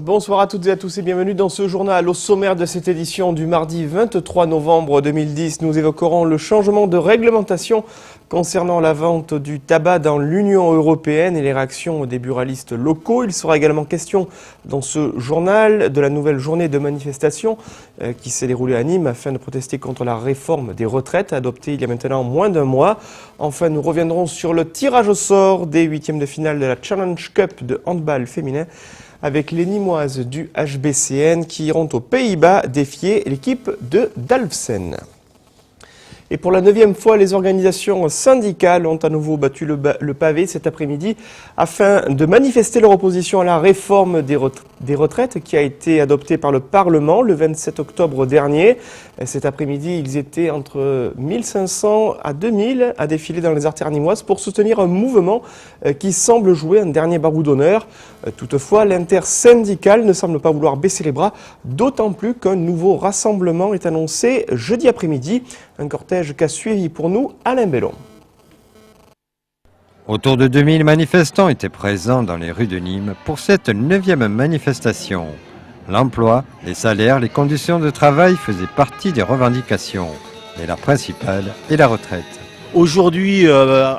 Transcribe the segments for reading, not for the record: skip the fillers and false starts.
Bonsoir à toutes et à tous et bienvenue dans ce journal. Au sommaire de cette édition du mardi 23 novembre 2010, nous évoquerons le changement de réglementation concernant la vente du tabac dans l'Union européenne et les réactions des buralistes locaux. Il sera également question dans ce journal de la nouvelle journée de manifestation qui s'est déroulée à Nîmes afin de protester contre la réforme des retraites adoptée il y a maintenant moins d'un mois. Enfin, nous reviendrons sur le tirage au sort des huitièmes de finale de la Challenge Cup de handball féminin avec les Nîmoises du HBCN qui iront aux Pays-Bas défier l'équipe de Dalfsen. Et pour la 9e fois, les organisations syndicales ont à nouveau battu le pavé cet après-midi afin de manifester leur opposition à la réforme des retraites qui a été adoptée par le Parlement le 27 octobre dernier. Cet après-midi, ils étaient entre 1500 à 2000 à défiler dans les artères nîmoises pour soutenir un mouvement qui semble jouer un dernier baroud d'honneur. Toutefois, l'intersyndicale ne semble pas vouloir baisser les bras, d'autant plus qu'un nouveau rassemblement est annoncé jeudi après-midi. Un cortège qu'a suivi pour nous Alain Bellon. Autour de 2000 manifestants étaient présents dans les rues de Nîmes pour cette 9e manifestation. L'emploi, les salaires, les conditions de travail faisaient partie des revendications. Mais la principale est la retraite. Aujourd'hui,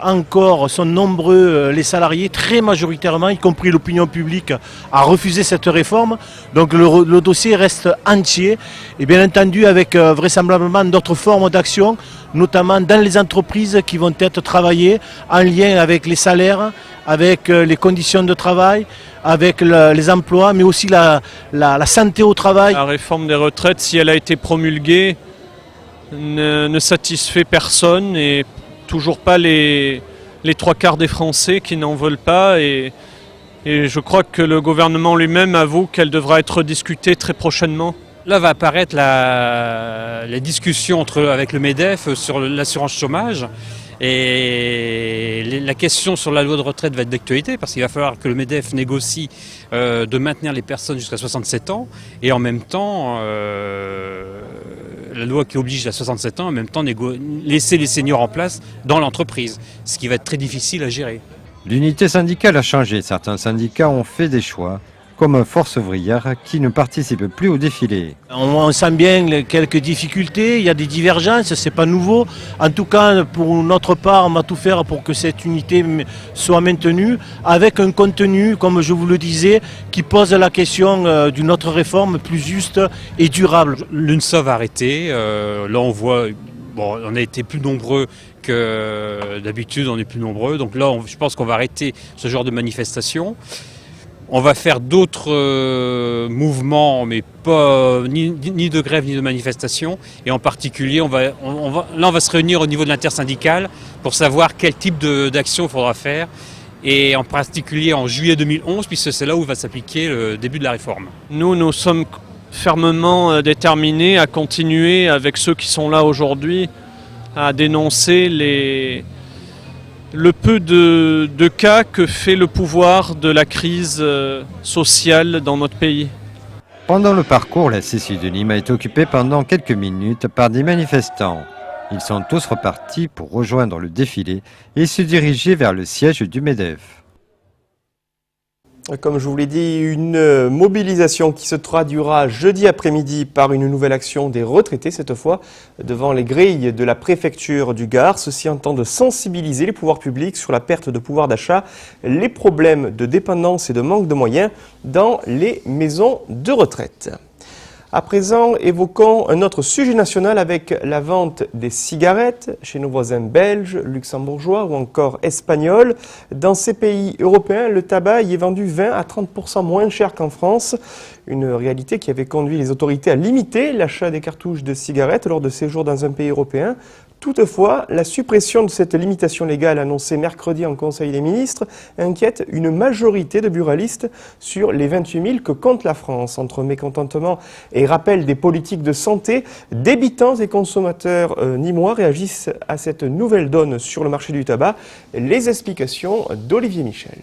encore, sont nombreux les salariés, très majoritairement, y compris l'opinion publique, à refuser cette réforme. Donc le dossier reste entier et bien entendu avec vraisemblablement d'autres formes d'action, notamment dans les entreprises qui vont être travaillées en lien avec les salaires, avec les conditions de travail, avec les emplois, mais aussi la santé au travail. La réforme des retraites, si elle a été promulguée, ne satisfait personne et toujours pas les 3/4 des Français qui n'en veulent pas et je crois que le gouvernement lui-même avoue qu'elle devra être discutée très prochainement. Là va apparaître la discussion avec le MEDEF sur l'assurance chômage et la question sur la loi de retraite va être d'actualité parce qu'il va falloir que le MEDEF négocie de maintenir les personnes jusqu'à 67 ans et en même temps la loi qui oblige à 67 ans, en même temps laisser les seniors en place dans l'entreprise, ce qui va être très difficile à gérer. L'unité syndicale a changé. Certains syndicats ont fait des choix, comme Force ouvrière, qui ne participe plus au défilé. On sent bien quelques difficultés, il y a des divergences, c'est pas nouveau. En tout cas, pour notre part, on va tout faire pour que cette unité soit maintenue, avec un contenu, comme je vous le disais, qui pose la question d'une autre réforme plus juste et durable. L'UNSA va arrêter, là on voit, bon, on a été plus nombreux que d'habitude, on est plus nombreux, donc là je pense qu'on va arrêter ce genre de manifestation. On va faire d'autres mouvements, mais pas ni de grève ni de manifestation. Et en particulier, on va se réunir au niveau de l'intersyndicale pour savoir quel type d'action il faudra faire. Et en particulier en juillet 2011, puisque c'est là où va s'appliquer le début de la réforme. Nous sommes fermement déterminés à continuer avec ceux qui sont là aujourd'hui à dénoncer le peu de cas que fait le pouvoir de la crise sociale dans notre pays. Pendant le parcours, la CCI de Nîmes a été occupée pendant quelques minutes par des manifestants. Ils sont tous repartis pour rejoindre le défilé et se diriger vers le siège du MEDEF. Comme je vous l'ai dit, une mobilisation qui se traduira jeudi après-midi par une nouvelle action des retraités, cette fois devant les grilles de la préfecture du Gard. Ceci en tentant de sensibiliser les pouvoirs publics sur la perte de pouvoir d'achat, les problèmes de dépendance et de manque de moyens dans les maisons de retraite. À présent, évoquons un autre sujet national avec la vente des cigarettes chez nos voisins belges, luxembourgeois ou encore espagnols. Dans ces pays européens, le tabac y est vendu 20 à 30% moins cher qu'en France. Une réalité qui avait conduit les autorités à limiter l'achat des cartouches de cigarettes lors de séjours dans un pays européen. Toutefois, la suppression de cette limitation légale annoncée mercredi en Conseil des ministres inquiète une majorité de buralistes sur les 28 000 que compte la France. Entre mécontentement et rappel des politiques de santé, débitants et consommateurs nîmois réagissent à cette nouvelle donne sur le marché du tabac. Les explications d'Olivier Michel.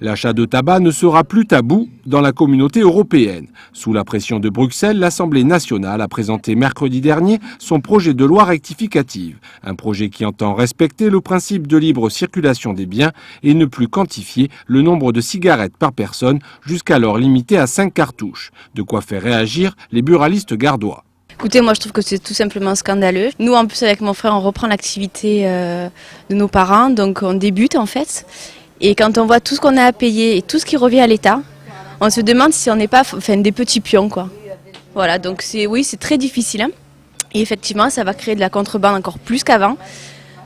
L'achat de tabac ne sera plus tabou dans la communauté européenne. Sous la pression de Bruxelles, l'Assemblée nationale a présenté mercredi dernier son projet de loi rectificative. Un projet qui entend respecter le principe de libre circulation des biens et ne plus quantifier le nombre de cigarettes par personne, jusqu'alors limité à 5 cartouches. De quoi faire réagir les buralistes gardois. Écoutez, moi je trouve que c'est tout simplement scandaleux. Nous en plus avec mon frère on reprend l'activité de nos parents, donc on débute en fait. Et quand on voit tout ce qu'on a à payer et tout ce qui revient à l'État, on se demande si on n'est pas des petits pions, quoi. Voilà, donc c'est très difficile. Hein. Et effectivement, ça va créer de la contrebande encore plus qu'avant.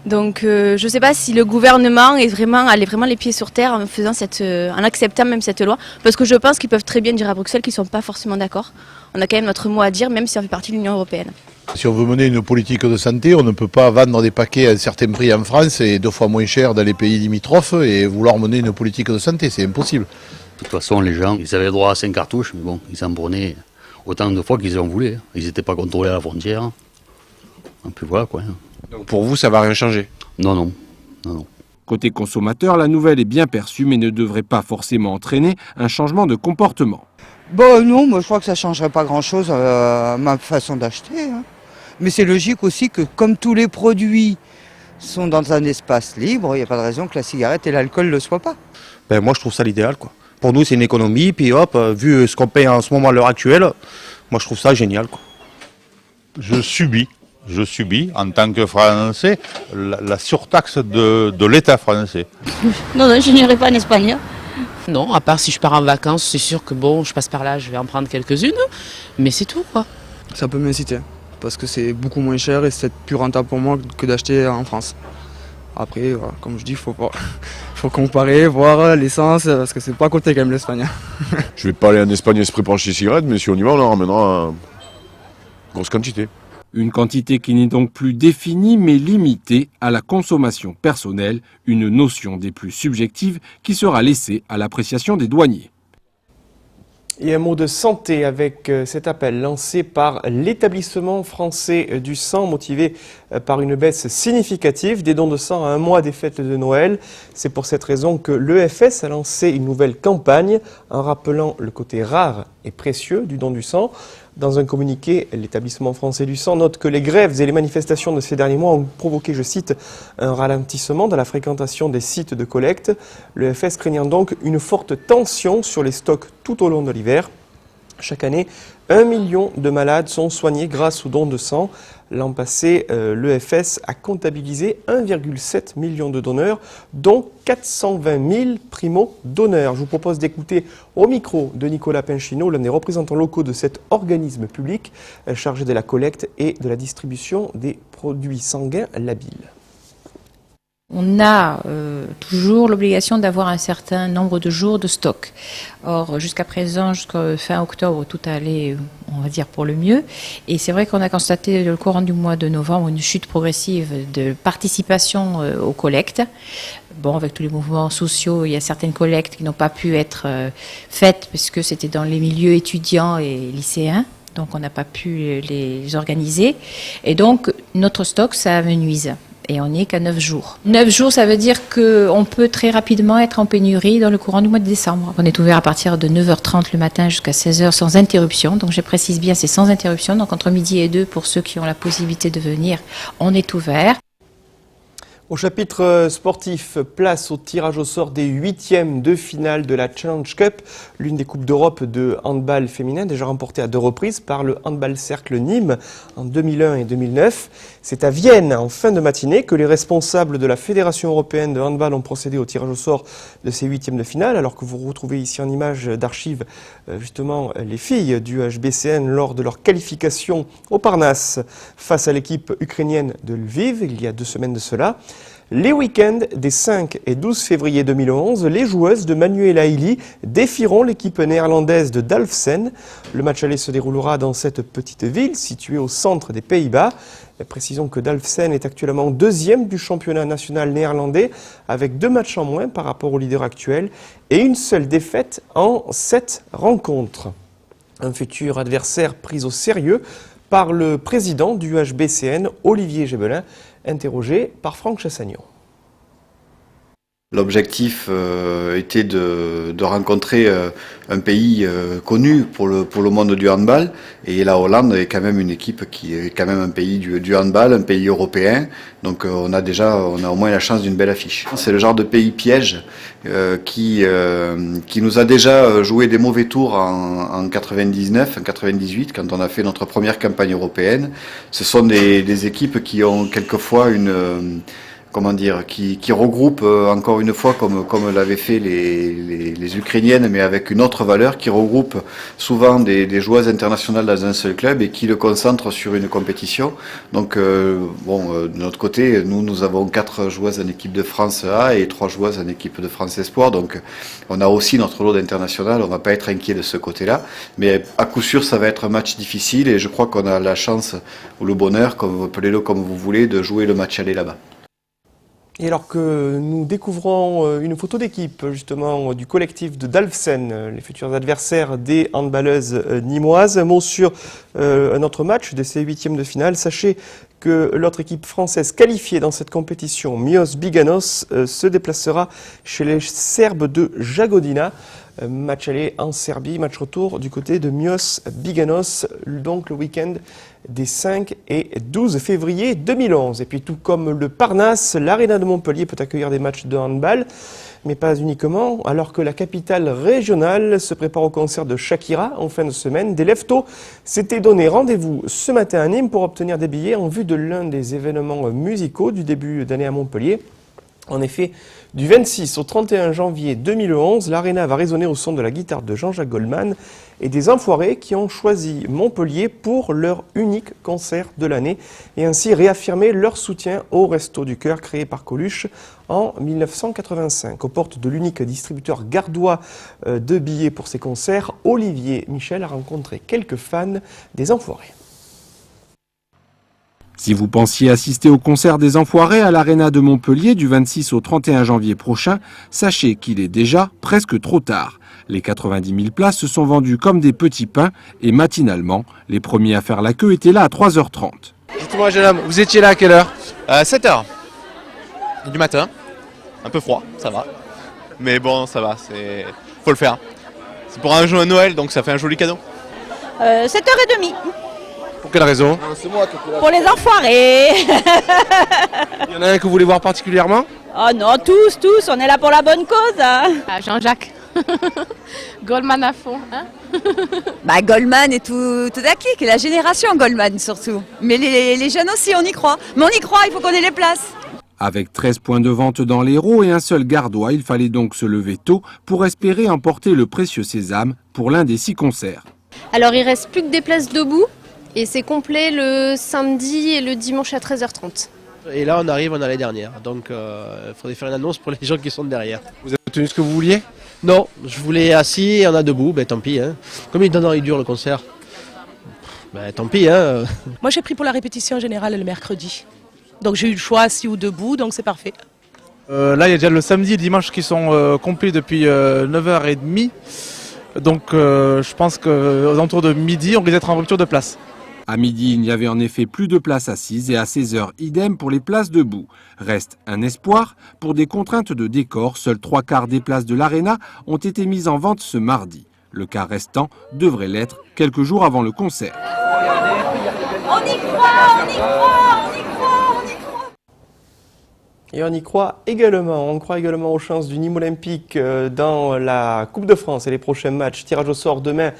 Donc je ne sais pas si le gouvernement allait vraiment les pieds sur terre en acceptant même cette loi. Parce que je pense qu'ils peuvent très bien dire à Bruxelles qu'ils ne sont pas forcément d'accord. On a quand même notre mot à dire, même si on fait partie de l'Union européenne. Si on veut mener une politique de santé, on ne peut pas vendre des paquets à un certain prix en France et 2 fois moins cher dans les pays limitrophes et vouloir mener une politique de santé, c'est impossible. De toute façon, les gens, ils avaient le droit à 5 cartouches, mais bon, ils en prenaient autant de fois qu'ils en voulaient. Ils n'étaient pas contrôlés à la frontière. Et puis voilà quoi. Donc pour vous, ça ne va rien changer? Non. Côté consommateur, la nouvelle est bien perçue mais ne devrait pas forcément entraîner un changement de comportement. Bon non, moi je crois que ça ne changerait pas grand-chose à ma façon d'acheter. Hein. Mais c'est logique aussi que comme tous les produits sont dans un espace libre, il n'y a pas de raison que la cigarette et l'alcool ne le soient pas. Ben, moi je trouve ça l'idéal, quoi. Pour nous c'est une économie, puis hop, vu ce qu'on paye en ce moment à l'heure actuelle, moi je trouve ça génial, quoi. Je subis en tant que Français la surtaxe de l'État français. Non, je n'irai pas en Espagne. Non, à part si je pars en vacances, c'est sûr que bon, je passe par là, je vais en prendre quelques-unes, mais c'est tout quoi. Ça peut m'inciter, parce que c'est beaucoup moins cher et c'est plus rentable pour moi que d'acheter en France. Après, voilà, comme je dis, faut comparer, voir l'essence, parce que c'est pas à côté quand même l'Espagne. Je vais pas aller en Espagne exprès pour acheter des cigarettes, mais si on y va, on en ramènera une grosse quantité. Une quantité qui n'est donc plus définie mais limitée à la consommation personnelle, une notion des plus subjectives qui sera laissée à l'appréciation des douaniers. Et un mot de santé avec cet appel lancé par l'établissement français du sang, motivé par une baisse significative des dons de sang à un mois des fêtes de Noël. C'est pour cette raison que l'EFS a lancé une nouvelle campagne en rappelant le côté rare et précieux du don du sang. Dans un communiqué, l'établissement français du sang note que les grèves et les manifestations de ces derniers mois ont provoqué, je cite, un ralentissement dans la fréquentation des sites de collecte. L'EFS craignant donc une forte tension sur les stocks tout au long de l'hiver. Chaque année, 1 million de malades sont soignés grâce aux dons de sang. L'an passé, l'EFS a comptabilisé 1,7 million de donneurs, dont 420 000 primo-donneurs. Je vous propose d'écouter au micro de Nicolas Pinchino, l'un des représentants locaux de cet organisme public chargé de la collecte et de la distribution des produits sanguins labiles. On a toujours l'obligation d'avoir un certain nombre de jours de stock. Or, jusqu'à présent, jusqu'à fin octobre, tout allait, on va dire, pour le mieux. Et c'est vrai qu'on a constaté au courant du mois de novembre une chute progressive de participation aux collectes. Bon, avec tous les mouvements sociaux, il y a certaines collectes qui n'ont pas pu être faites puisque c'était dans les milieux étudiants et lycéens. Donc, on n'a pas pu les organiser. Et donc, notre stock, ça amenuise. Et on n'est qu'à 9 jours. 9 jours, ça veut dire qu'on peut très rapidement être en pénurie dans le courant du mois de décembre. On est ouvert à partir de 9h30 le matin jusqu'à 16h sans interruption. Donc je précise bien, c'est sans interruption. Donc entre midi et 2, pour ceux qui ont la possibilité de venir, on est ouvert. Au chapitre sportif, place au tirage au sort des 8e de finale de la Challenge Cup, l'une des coupes d'Europe de handball féminin, déjà remportée à 2 reprises par le Handball Cercle Nîmes en 2001 et 2009. C'est à Vienne, en fin de matinée, que les responsables de la Fédération européenne de handball ont procédé au tirage au sort de ces 8e de finale, alors que vous retrouvez ici en image d'archives justement les filles du HBCN lors de leur qualification au Parnasse face à l'équipe ukrainienne de Lviv, il y a 2 semaines de cela. Les week-ends des 5 et 12 février 2011, les joueuses de Manuela Elie défieront l'équipe néerlandaise de Dalfsen. Le match aller se déroulera dans cette petite ville située au centre des Pays-Bas. Précisons que Dalfsen est actuellement 2e du championnat national néerlandais avec 2 matchs en moins par rapport au leader actuel et une seule défaite en 7 rencontres. Un futur adversaire pris au sérieux par le président du HBCN, Olivier Gébelin, interrogé par Franck Chassagnon. L'objectif était de rencontrer un pays connu pour le monde du handball, et la Hollande est quand même une équipe qui est quand même un pays du handball, un pays européen, donc on a au moins la chance d'une belle affiche. C'est le genre de pays piège qui nous a déjà joué des mauvais tours en 99, en 98, quand on a fait notre première campagne européenne. Ce sont des équipes qui ont quelquefois qui regroupe encore une fois, comme l'avaient fait les Ukrainiennes, mais avec une autre valeur, qui regroupe souvent des joueuses internationales dans un seul club et qui le concentre sur une compétition. Donc, de notre côté, nous avons 4 joueuses en équipe de France A et 3 joueuses en équipe de France Espoir. Donc, on a aussi notre lot d'international. On ne va pas être inquiet de ce côté-là. Mais à coup sûr, ça va être un match difficile, et je crois qu'on a la chance ou le bonheur, appelez-le comme vous voulez, de jouer le match aller là-bas. Et alors que nous découvrons une photo d'équipe justement du collectif de Dalfsen, les futurs adversaires des handballeuses nîmoises, un mot sur un autre match de ces 8e de finale. Sachez que l'autre équipe française qualifiée dans cette compétition, Mios Biganos, se déplacera chez les Serbes de Jagodina. Match aller en Serbie, match retour du côté de Mios Biganos, donc le week-end des 5 et 12 février 2011. Et puis tout comme le Parnasse, l'Arena de Montpellier peut accueillir des matchs de handball, mais pas uniquement. Alors que la capitale régionale se prépare au concert de Shakira en fin de semaine, des Leftos s'étaient donné rendez-vous ce matin à Nîmes pour obtenir des billets en vue de l'un des événements musicaux du début d'année à Montpellier. En effet, du 26 au 31 janvier 2011, l'Arena va résonner au son de la guitare de Jean-Jacques Goldman et des Enfoirés qui ont choisi Montpellier pour leur unique concert de l'année et ainsi réaffirmer leur soutien au Resto du Cœur créé par Coluche en 1985. Aux portes de l'unique distributeur gardois de billets pour ces concerts, Olivier Michel a rencontré quelques fans des Enfoirés. Si vous pensiez assister au concert des Enfoirés à l'Arena de Montpellier du 26 au 31 janvier prochain, sachez qu'il est déjà presque trop tard. Les 90 000 places se sont vendues comme des petits pains et matinalement, les premiers à faire la queue étaient là à 3h30. Dites-moi jeune homme, vous étiez là à quelle heure 7h du matin. Un peu froid, ça va. Mais bon, ça va, faut le faire. C'est pour un jeu à Noël, donc ça fait un joli cadeau. 7h30. Pour quelle raison? Pour les Enfoirés. Il y en a un que vous voulez voir particulièrement? Oh non, tous, on est là pour la bonne cause. Hein. Jean-Jacques. Goldman à fond. Hein. Goldman et tout acquis, que la génération Goldman surtout. Mais les jeunes aussi, on y croit. Mais on y croit, il faut qu'on ait les places. Avec 13 points de vente dans l'Hérault et un seul gardois, il fallait donc se lever tôt pour espérer emporter le précieux sésame pour l'un des 6 concerts. Alors il reste plus que des places debout. Et c'est complet le samedi et le dimanche à 13h30. Et là on arrive, on a les dernières. Donc il faudrait faire une annonce pour les gens qui sont derrière. Vous avez obtenu ce que vous vouliez? Non, je voulais assis et on a debout, tant pis. Hein. Combien de temps il dure le concert? Tant pis. Hein. Moi j'ai pris pour la répétition générale le mercredi. Donc j'ai eu le choix assis ou debout, donc c'est parfait. Là il y a déjà le samedi et le dimanche qui sont complets depuis 9h30. Donc je pense qu'aux alentours de midi on risque d'être en rupture de place. À midi, il n'y avait en effet plus de places assises et à 16h, idem pour les places debout. Reste un espoir. Pour des contraintes de décor, seuls 3/4 des places de l'Arena ont été mises en vente ce mardi. Le quart restant devrait l'être quelques jours avant le concert. On y croit, on y croit. Et on y croit également. On croit également aux chances du Nîmes Olympique dans la Coupe de France et les prochains matchs. Tirage au sort demain,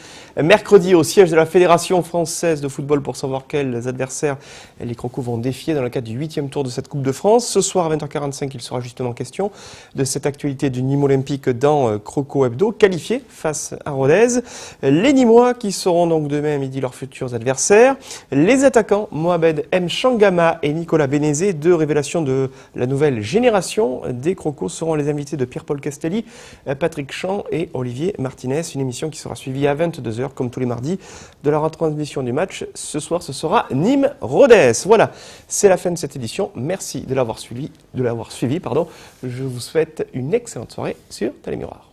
mercredi, au siège de la Fédération française de football pour savoir quels adversaires les Crocos vont défier dans le cadre du 8e tour de cette Coupe de France. Ce soir à 20h45, il sera justement question de cette actualité du Nîmes Olympique dans Croco Hebdo, qualifié face à Rodez. Les Nîmois qui seront donc demain à midi leurs futurs adversaires. Les attaquants Mohamed M. Changama et Nicolas Bénézé, 2 révélations de la nouvelle génération des Crocos, seront les invités de Pierre-Paul Castelli, Patrick Champ et Olivier Martinez. Une émission qui sera suivie à 22h comme tous les mardis de la retransmission du match. Ce soir, ce sera Nîmes-Rodez. Voilà, c'est la fin de cette édition. Merci de l'avoir suivi. Je vous souhaite une excellente soirée sur Télémiroir.